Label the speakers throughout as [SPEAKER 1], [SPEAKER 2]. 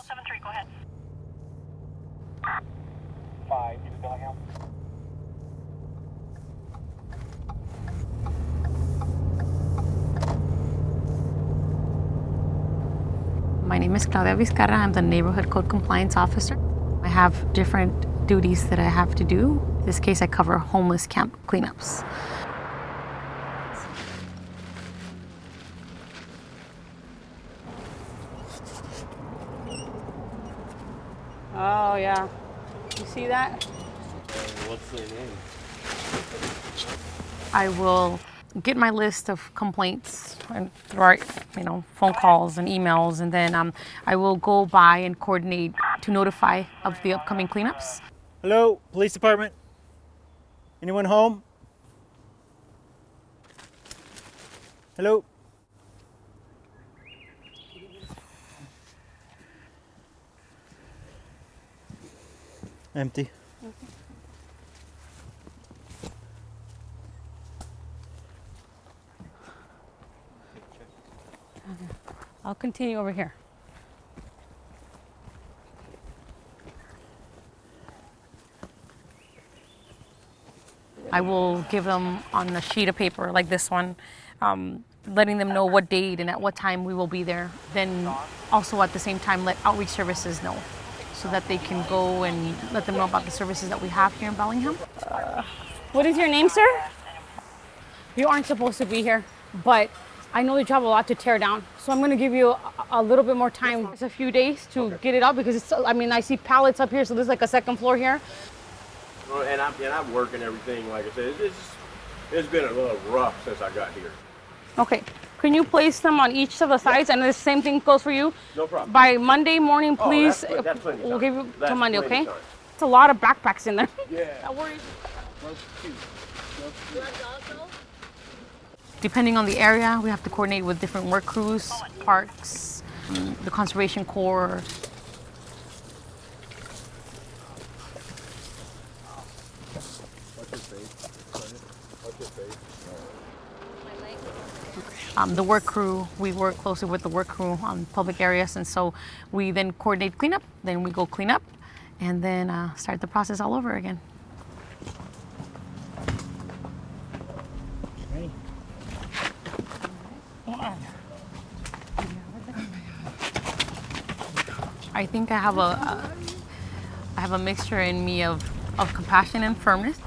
[SPEAKER 1] 1073, go ahead.
[SPEAKER 2] 5 to Bellingham.
[SPEAKER 3] My name is Claudia Vizcarra. I'm the Neighborhood Code Compliance Officer. I have different duties that I have to do. In this case, I cover homeless camp cleanups.
[SPEAKER 4] Oh, yeah. You see that?
[SPEAKER 5] What's their name?
[SPEAKER 3] I will get my list of complaints and write, phone calls and emails, and then I will go by and coordinate to notify of the upcoming cleanups.
[SPEAKER 6] Hello, police department. Anyone home? Hello? Empty.
[SPEAKER 4] I'll continue over here.
[SPEAKER 3] I will give them on a sheet of paper like this one, letting them know what date and at what time we will be there. Then also at the same time let outreach services know so that they can go and let them know about the services that we have here in Bellingham.
[SPEAKER 4] What is your name, sir? You aren't supposed to be here, but I know you have a lot to tear down. So I'm going to give you a little bit more time. It's a few days to get it up because it's, I see pallets up here, so there's like a second floor here.
[SPEAKER 5] Well, and I'm working everything, like I said, it's been a little rough since I got here.
[SPEAKER 4] Okay. Can you place them on each of the sides? And the same thing goes for you?
[SPEAKER 5] No problem.
[SPEAKER 4] By Monday morning, please.
[SPEAKER 5] That's plenty of
[SPEAKER 4] we'll
[SPEAKER 5] time.
[SPEAKER 4] give you
[SPEAKER 5] That's
[SPEAKER 4] till Monday,
[SPEAKER 5] plenty
[SPEAKER 4] okay?
[SPEAKER 5] of time.
[SPEAKER 4] It's a lot of backpacks in there.
[SPEAKER 5] Yeah.
[SPEAKER 4] That worries.
[SPEAKER 3] Depending on the area, we have to coordinate with different work crews, parks, the Conservation Corps. The work crew, we work closely with the work crew on public areas, and so we then coordinate cleanup, then we go clean up, and then start the process all over again. I think I have a mixture in me of compassion and firmness.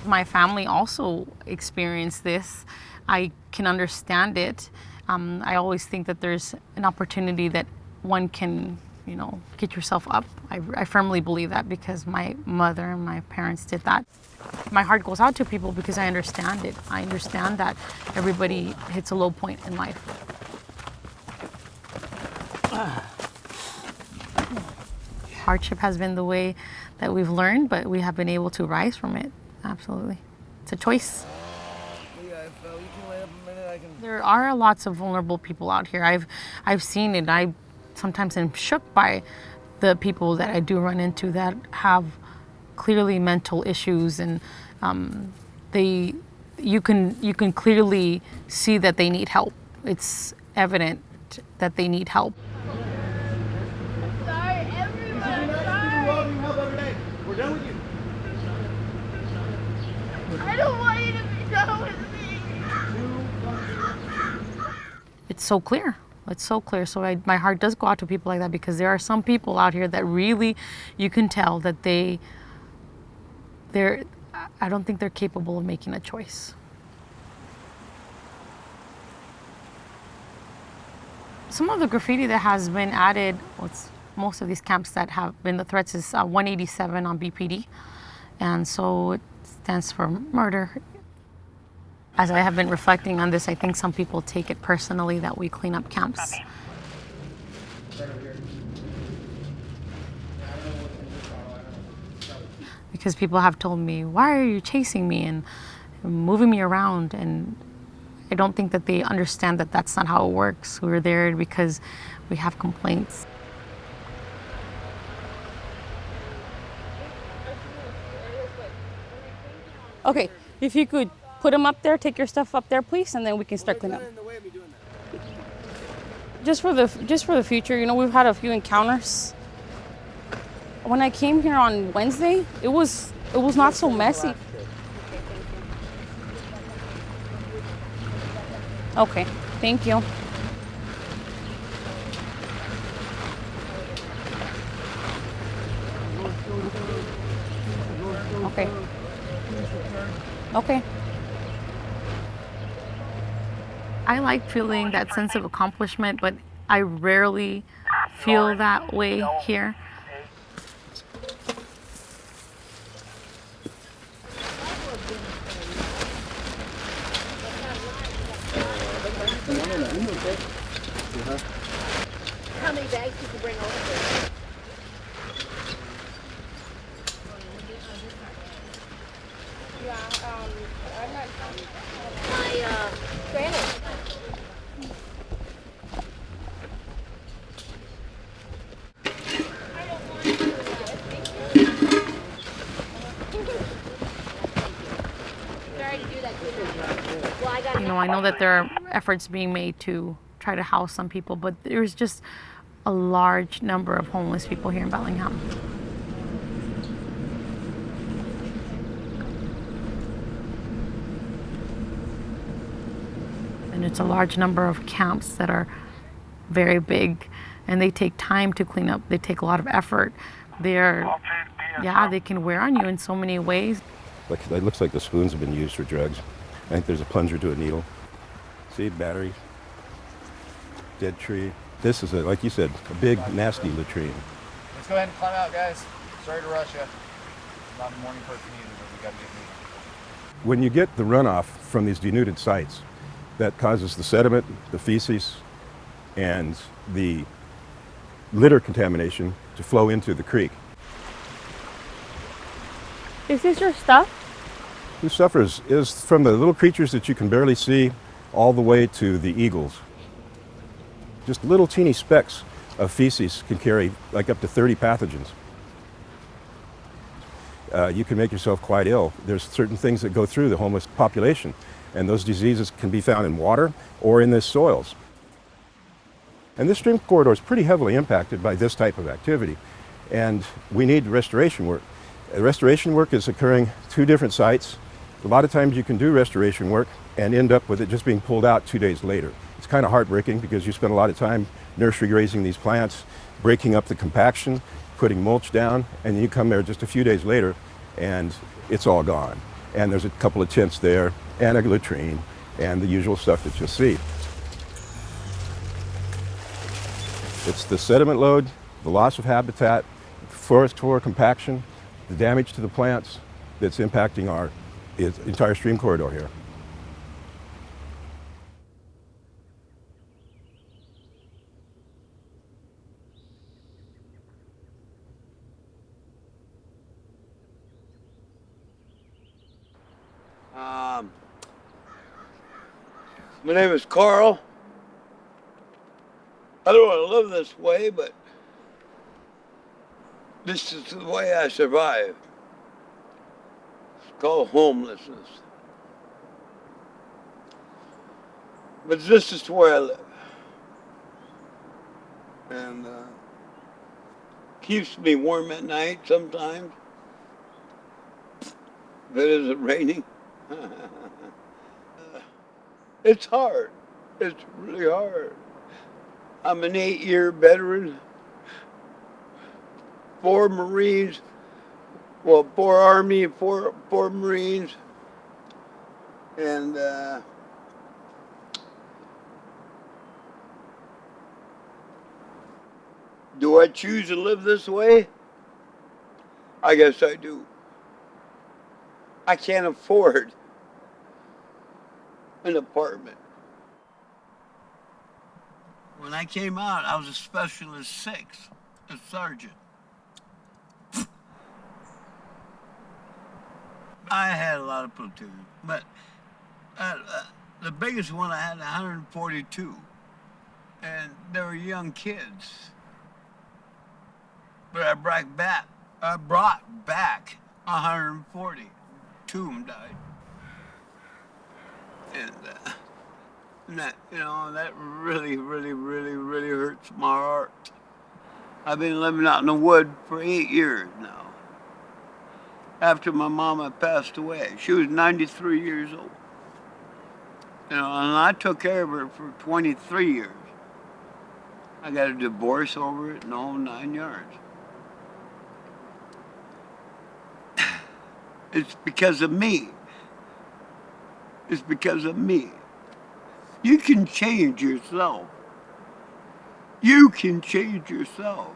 [SPEAKER 3] My family also experienced this. I can understand it. I always think that there's an opportunity that one can, get yourself up. I firmly believe that because my mother and my parents did that. My heart goes out to people because I understand it. I understand that everybody hits a low point in life. Hardship has been the way that we've learned, but we have been able to rise from it. Absolutely. It's a choice. There are lots of vulnerable people out here. I've seen it. I sometimes am shook by the people that I do run into that have clearly mental issues, and you can clearly see that they need help. It's evident that they need help.
[SPEAKER 1] Sorry, everyone. Sorry.
[SPEAKER 6] We're done with you.
[SPEAKER 1] I don't want you to be done with me.
[SPEAKER 3] It's so clear. It's so clear. So my heart does go out to people like that because there are some people out here that really, you can tell that I don't think they're capable of making a choice. Some of the graffiti that has been added, most of these camps that have been the threats is 187 on BPD. And so it stands for murder. As I have been reflecting on this, I think some people take it personally that we clean up camps. Because people have told me, why are you chasing me and moving me around? And I don't think that they understand that that's not how it works. We're there because we have complaints.
[SPEAKER 4] Okay, if you could put them up there, take your stuff up there, please, and then we can start cleaning up. Just for the future, we've had a few encounters When I came here on Wednesday, it was not so messy. Okay, thank you. Okay. Okay.
[SPEAKER 3] I like feeling that sense of accomplishment, but I rarely feel that way here.
[SPEAKER 1] How many bags did you bring over? My granite.
[SPEAKER 3] You know, I know that there are efforts being made to try to house some people, but there's just a large number of homeless people here in Bellingham. And it's a large number of camps that are very big, and they take time to clean up. They take a lot of effort. They can wear on you in so many ways.
[SPEAKER 7] Like, it looks like the spoons have been used for drugs. I think there's a plunger to a needle. See, battery, dead tree. This is, like you said, a big, nasty latrine.
[SPEAKER 2] Let's go ahead and climb out, guys. Sorry to rush you. Not a morning person either, but we got to get moving.
[SPEAKER 7] When you get the runoff from these denuded sites, that causes the sediment, the feces, and the litter contamination to flow into the creek.
[SPEAKER 4] Is this your stuff?
[SPEAKER 7] Who suffers is from the little creatures that you can barely see all the way to the eagles. Just little teeny specks of feces can carry like up to 30 pathogens. You can make yourself quite ill. There's certain things that go through the homeless population, and those diseases can be found in water or in the soils. And this stream corridor is pretty heavily impacted by this type of activity, and we need restoration work. Restoration work is occurring 2 different sites. A lot of times you can do restoration work and end up with it just being pulled out 2 days later. It's kind of heartbreaking because you spend a lot of time nursery grazing these plants, breaking up the compaction, putting mulch down, and then you come there just a few days later and it's all gone. And there's a couple of tents there and a latrine and the usual stuff that you'll see. It's the sediment load, the loss of habitat, forest floor compaction, the damage to the plants that's impacting our entire stream corridor here.
[SPEAKER 8] My name is Carl. I don't want to live this way, but this is the way I survive. It's called homelessness. But this is where I live. And keeps me warm at night sometimes. If it isn't raining. It's hard. It's really hard. I'm an 8-year veteran. 4 Marines. Well, 4 Army, 4 Marines. And do I choose to live this way? I guess I do. I can't afford an apartment. When I came out, I was a specialist 6, a sergeant. I had a lot of platoons, but the biggest one I had 142, and they were young kids. But I brought back 140. 2 of them died. And that, that really, really, really, really hurts my heart. I've been living out in the wood for 8 years now. After my mama passed away, she was 93 years old. You know, and I took care of her for 23 years. I got a divorce over it and all 9 yards. It's because of me. It's because of me. You can change yourself. You can change yourself.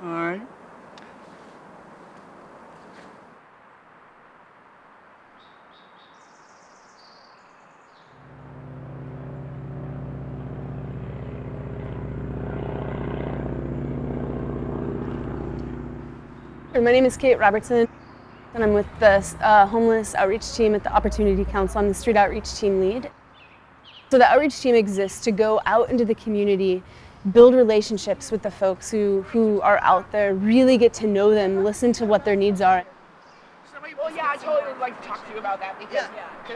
[SPEAKER 8] All right?
[SPEAKER 9] My name is Kate Robertson, and I'm with the homeless outreach team at the Opportunity Council. I'm the street outreach team lead. So the outreach team exists to go out into the community, build relationships with the folks who are out there, really get to know them, listen to what their needs are.
[SPEAKER 10] Well, yeah, I totally would like to talk to you about that because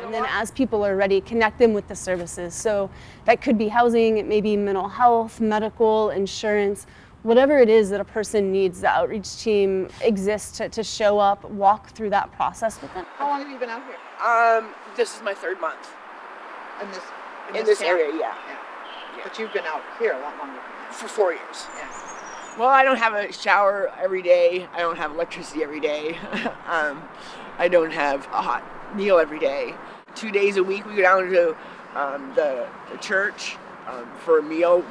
[SPEAKER 9] And then as people are ready, connect them with the services. So that could be housing, it may be mental health, medical, insurance, whatever it is that a person needs, the outreach team exists to show up, walk through that process with them.
[SPEAKER 10] How long have you been out here? This is my 3rd month. In this area, yeah.
[SPEAKER 1] But you've been out here a lot longer.
[SPEAKER 10] For 4 years.
[SPEAKER 1] Yeah.
[SPEAKER 10] Well, I don't have a shower every day. I don't have electricity every day. I don't have a hot meal every day. 2 days a week we go down to the church for a meal.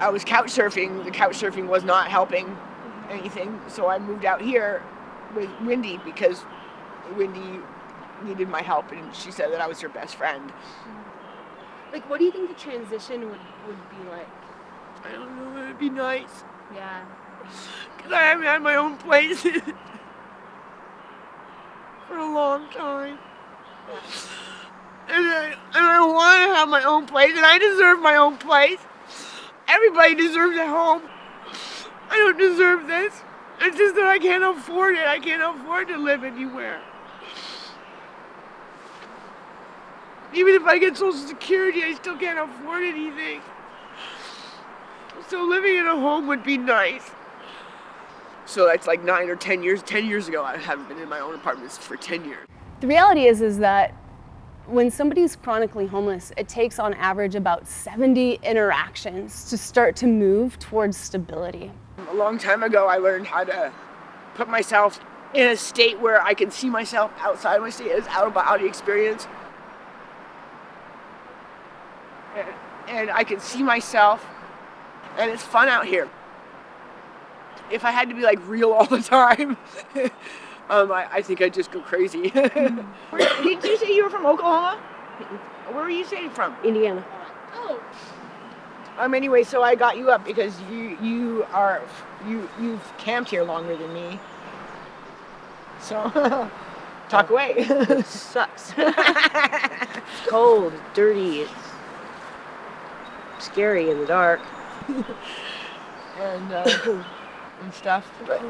[SPEAKER 10] I was couch surfing. The couch surfing was not helping anything, so I moved out here with Wendy because Wendy needed my help, and she said that I was her best friend.
[SPEAKER 9] Like, what do you think the transition would be like?
[SPEAKER 10] I don't know, it'd be nice.
[SPEAKER 9] Yeah.
[SPEAKER 10] Because I haven't had my own place for a long time. And I want to have my own place, and I deserve my own place. Everybody deserves a home. I don't deserve this. It's just that I can't afford it. I can't afford to live anywhere. Even if I get Social Security, I still can't afford anything. So living in a home would be nice. So that's like 9 or 10 years. 10 years ago, I haven't been in my own apartment for 10 years.
[SPEAKER 9] The reality is that when somebody's chronically homeless, it takes on average about 70 interactions to start to move towards stability.
[SPEAKER 10] A long time ago, I learned how to put myself in a state where I can see myself outside my state as out-of-body experience. And I can see myself, and it's fun out here. If I had to be like real all the time, I think I'd just go crazy. Did you say you were from Oklahoma? Where were you saying from?
[SPEAKER 9] Indiana.
[SPEAKER 10] Oh. Anyway, so I got you up because you've camped here longer than me. So talk away.
[SPEAKER 11] It sucks. It's cold, it's dirty, it's scary in the dark.
[SPEAKER 10] And stuff. But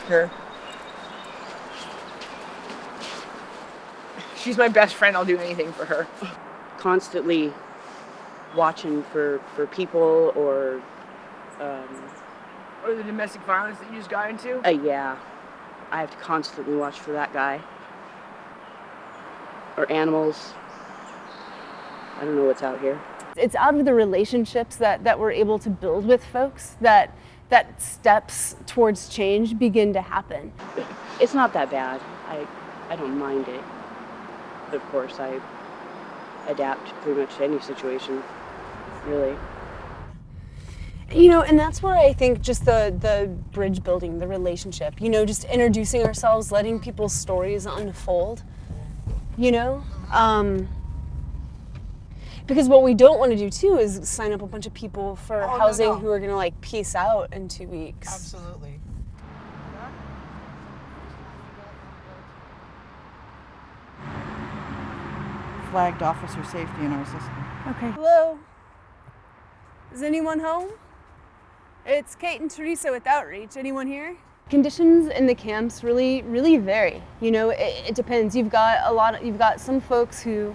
[SPEAKER 10] her. She's my best friend. I'll do anything for her.
[SPEAKER 11] Constantly watching for people or
[SPEAKER 10] Or the domestic violence that you just got into?
[SPEAKER 11] Yeah. I have to constantly watch for that guy. Or animals. I don't know what's out here.
[SPEAKER 9] It's out of the relationships that we're able to build with folks that steps towards change begin to happen.
[SPEAKER 11] It's not that bad. I don't mind it. But of course, I adapt pretty much to any situation, really.
[SPEAKER 9] You know, and that's where I think just the bridge building, the relationship, you know, just introducing ourselves, letting people's stories unfold, you know? Because what we don't want to do too is sign up a bunch of people for housing who are going to like peace out in 2 weeks.
[SPEAKER 10] Absolutely.
[SPEAKER 12] Flagged officer safety in our system.
[SPEAKER 9] Okay. Hello? Is anyone home? It's Kate and Teresa with Outreach. Anyone here? Conditions in the camps really vary. You know, it depends. You've got some folks who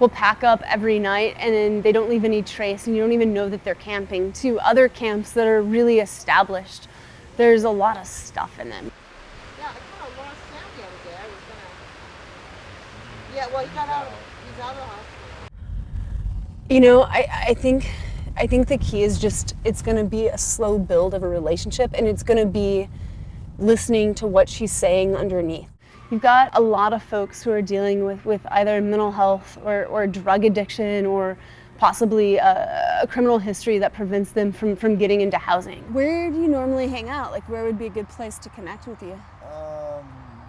[SPEAKER 9] will pack up every night and then they don't leave any trace and you don't even know that they're camping, to other camps that are really established. There's a lot of stuff in them.
[SPEAKER 1] Yeah, I kind of lost Sam the other day. I was gonna. Yeah, well, he's out of the hospital.
[SPEAKER 9] You know, I think the key is just, it's gonna be a slow build of a relationship, and it's gonna be listening to what she's saying underneath. You've got a lot of folks who are dealing with either mental health or drug addiction or possibly a criminal history that prevents them from getting into housing. Where do you normally hang out? Like, where would be a good place to connect with you?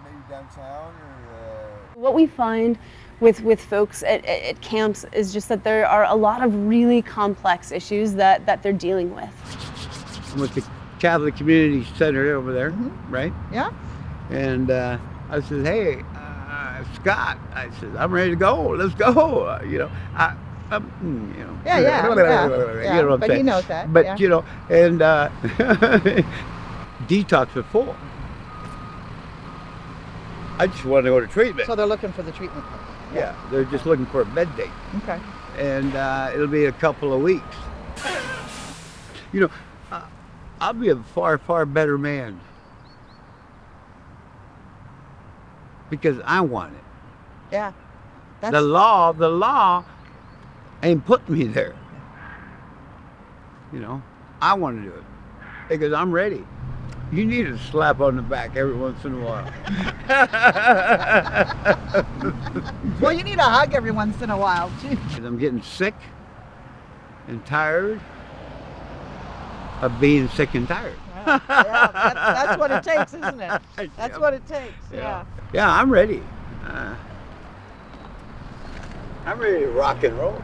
[SPEAKER 2] Maybe downtown or.
[SPEAKER 9] What we find with folks at camps is just that there are a lot of really complex issues that they're dealing with.
[SPEAKER 8] I'm with the Catholic Community Center over there, right?
[SPEAKER 1] Yeah.
[SPEAKER 8] And I said, hey, Scott, I said, I'm ready to go. Let's go. You know, you know.
[SPEAKER 1] Yeah.
[SPEAKER 8] You know what I'm
[SPEAKER 1] But
[SPEAKER 8] saying?
[SPEAKER 1] he knows that.
[SPEAKER 8] But
[SPEAKER 1] yeah.
[SPEAKER 8] you know, and detox before. I just want to go to treatment.
[SPEAKER 1] So they're looking for the treatment.
[SPEAKER 8] Yeah, they're just looking for a bed date.
[SPEAKER 1] Okay.
[SPEAKER 8] And it'll be a couple of weeks. You know, I'll be a far, far better man. Because I want it.
[SPEAKER 1] Yeah.
[SPEAKER 8] The law ain't put me there. You know, I want to do it because I'm ready. You need a slap on the back every once in a while.
[SPEAKER 1] Well, you need a hug every once in a while, too.
[SPEAKER 8] I'm getting sick and tired of being sick and tired.
[SPEAKER 1] Yeah, that's what it takes, isn't it? That's what it takes, yeah.
[SPEAKER 8] Yeah, I'm ready. I'm ready to rock and roll.